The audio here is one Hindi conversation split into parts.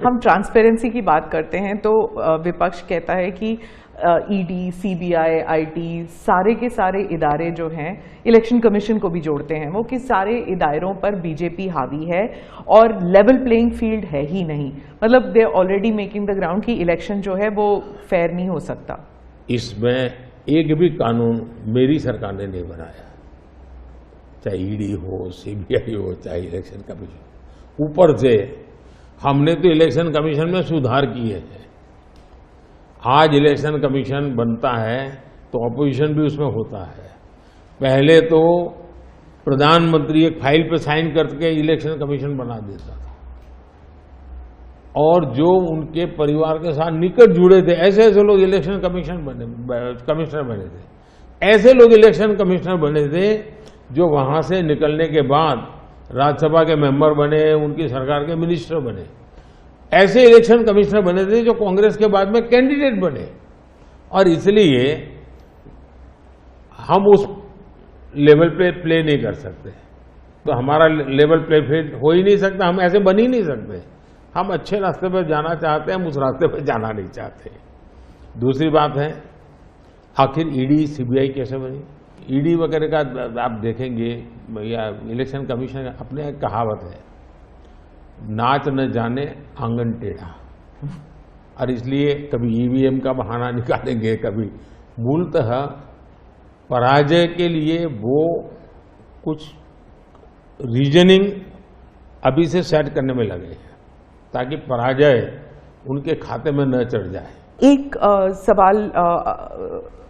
हम ट्रांसपेरेंसी की बात करते हैं तो विपक्ष कहता है कि ईडी, सीबीआई, आईटी सारे के सारे इदारे जो हैं, इलेक्शन कमीशन को भी जोड़ते हैं वो, कि सारे इदारों पर बीजेपी हावी है और लेवल प्लेइंग फील्ड है ही नहीं। मतलब they already making the ground कि इलेक्शन जो है वो फेयर नहीं हो सकता। इसमें एक भी कानून मेरी सरकार ने नहीं बनाया, चाहे ईडी हो, सीबीआई हो, चाहे इलेक्शन कमीशन। ऊपर से हमने तो इलेक्शन कमीशन में सुधार किए हैं। आज इलेक्शन कमीशन बनता है तो ऑपोजिशन भी उसमें होता है। पहले तो प्रधानमंत्री एक फाइल पे साइन करके इलेक्शन कमीशन बना देता था, और जो उनके परिवार के साथ निकट जुड़े थे ऐसे ऐसे लोग इलेक्शन कमिश्नर बने थे। ऐसे लोग इलेक्शन कमिश्नर बने थे जो वहां से निकलने के बाद राज्यसभा के मेंबर बने, उनकी सरकार के मिनिस्टर बने। ऐसे इलेक्शन कमिश्नर बने थे जो कांग्रेस के बाद में कैंडिडेट बने, और इसलिए हम उस लेवल पे प्ले नहीं कर सकते। तो हमारा लेवल प्ले फील्ड हो ही नहीं सकता, हम ऐसे बन ही नहीं सकते। हम अच्छे रास्ते पर जाना चाहते हैं, हम उस रास्ते पर जाना नहीं चाहते। दूसरी बात है, आखिर ईडी सीबीआई कैसे बनी? ईडी वगैरह का आप देखेंगे या इलेक्शन कमीशन का अपने एक कहावत है, नाच न जाने आंगन टेढ़ा। और इसलिए कभी ईवीएम का बहाना निकालेंगे, कभी मूलतः पराजय के लिए वो कुछ रीजनिंग अभी से सेट करने में लगे हैं ताकि पराजय उनके खाते में न चढ़ जाए। एक सवाल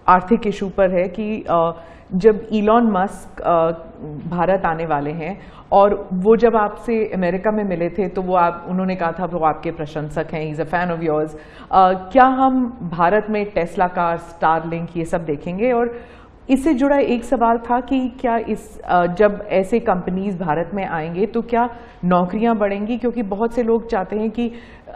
आर्थिक इशू पर है कि जब इलॉन मस्क भारत आने वाले हैं और वो जब आपसे अमेरिका में मिले थे तो उन्होंने कहा था वो आपके प्रशंसक हैं, he is a fan of yours. क्या हम भारत में टेस्ला कार, स्टारलिंक ये सब देखेंगे? और इससे जुड़ा एक सवाल था कि क्या जब ऐसे कंपनीज भारत में आएंगे तो क्या नौकरियां बढ़ेंगी? क्योंकि बहुत से लोग चाहते हैं कि,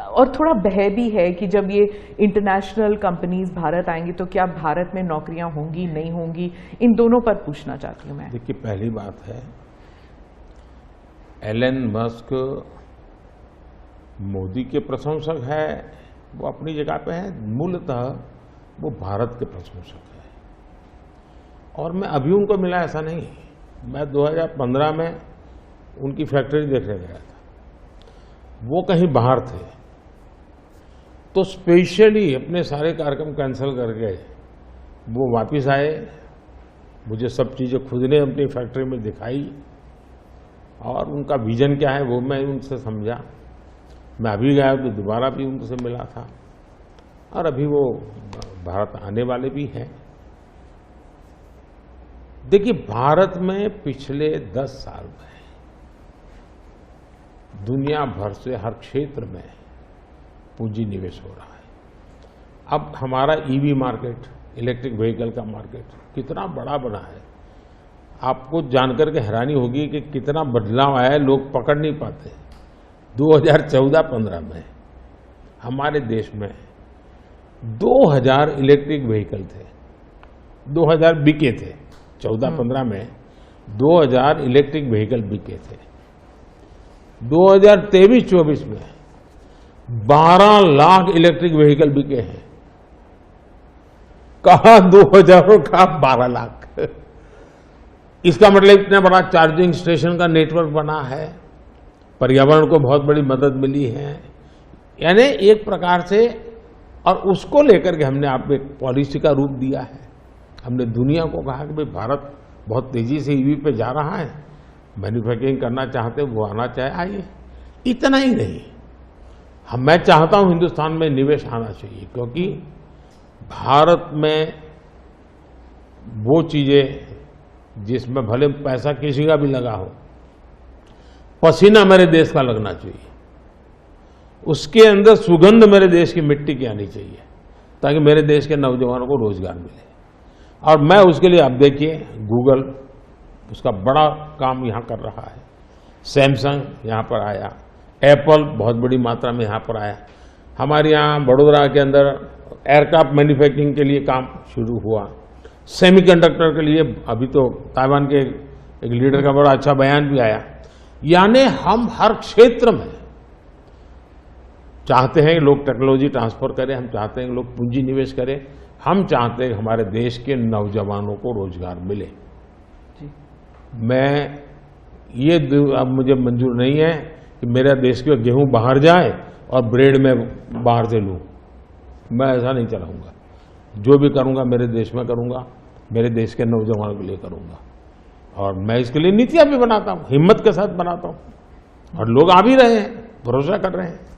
और थोड़ा भय भी है कि जब ये इंटरनेशनल कंपनीज भारत आएंगी तो क्या भारत में नौकरियां होंगी, नहीं होंगी? इन दोनों पर पूछना चाहती हूं मैं। देखिए, पहली बात है, एलन मस्क मोदी के प्रशंसक है, वो अपनी जगह पे है। मूलतः वो भारत के प्रशंसक है, और मैं अभी उनको मिला ऐसा नहीं। मैं 2015 में उनकी फैक्ट्री देखने गया था, वो कहीं बाहर थे, तो स्पेशली अपने सारे कार्यक्रम कैंसिल करके वो वापस आए। मुझे सब चीज़ें खुद ने अपनी फैक्ट्री में दिखाई, और उनका विजन क्या है वो मैं उनसे समझा। मैं अभी गया तो दोबारा भी उनसे मिला था, और अभी वो भारत आने वाले भी हैं। देखिए, भारत में पिछले 10 साल में दुनिया भर से हर क्षेत्र में पूंजी निवेश हो रहा है। अब हमारा ईवी मार्केट, इलेक्ट्रिक व्हीकल का मार्केट कितना बड़ा बना है, आपको जानकर के हैरानी होगी कि कितना बदलाव आया है, लोग पकड़ नहीं पाते। 2014-15 में हमारे देश में 2000 इलेक्ट्रिक व्हीकल थे, 2000 बिके थे। 14-15 में 2000 इलेक्ट्रिक व्हीकल बिके थे। 2023-24 में 12 लाख इलेक्ट्रिक व्हीकल बिके हैं। कहा 2000 और कहा 12 लाख। इसका मतलब इतना बड़ा चार्जिंग स्टेशन का नेटवर्क बना है, पर्यावरण को बहुत बड़ी मदद मिली है। यानी एक प्रकार से, और उसको लेकर के हमने आपको एक पॉलिसी का रूप दिया है। हमने दुनिया को कहा कि भाई भारत बहुत तेजी से ईवी पे जा रहा है, मैन्युफैक्चरिंग करना चाहते वो आना चाहे आइए। इतना ही नहीं, मैं चाहता हूं हिंदुस्तान में निवेश आना चाहिए, क्योंकि भारत में वो चीजें जिसमें भले पैसा किसी का भी लगा हो, पसीना मेरे देश का लगना चाहिए, उसके अंदर सुगंध मेरे देश की मिट्टी की आनी चाहिए, ताकि मेरे देश के नौजवानों को रोजगार मिले। और मैं उसके लिए, अब देखिए, गूगल उसका बड़ा काम यहाँ कर रहा है, सैमसंग यहाँ पर आया, एप्पल बहुत बड़ी मात्रा में यहाँ पर आया। हमारे यहाँ बड़ोदरा के अंदर एयरक्राफ्ट मैन्युफैक्चरिंग के लिए काम शुरू हुआ। सेमीकंडक्टर के लिए अभी तो ताइवान के एक लीडर का बड़ा अच्छा बयान भी आया। यानी हम हर क्षेत्र में चाहते हैं कि लोग टेक्नोलॉजी ट्रांसफर करें, हम चाहते हैं कि लोग पूंजी निवेश करें, हम चाहते हैं कि हमारे देश के नौजवानों को रोजगार मिले। जी। मैं ये अब मुझे मंजूर नहीं है कि मेरा देश के गेहूं बाहर जाए और ब्रेड में बाहर से लूं। मैं ऐसा नहीं चलाऊंगा। जो भी करूंगा मेरे देश में करूंगा, मेरे देश के नौजवानों के लिए करूंगा, और मैं इसके लिए नीतियां भी बनाता हूं, हिम्मत के साथ बनाता हूं, और लोग आ भी रहे हैं, भरोसा कर रहे हैं।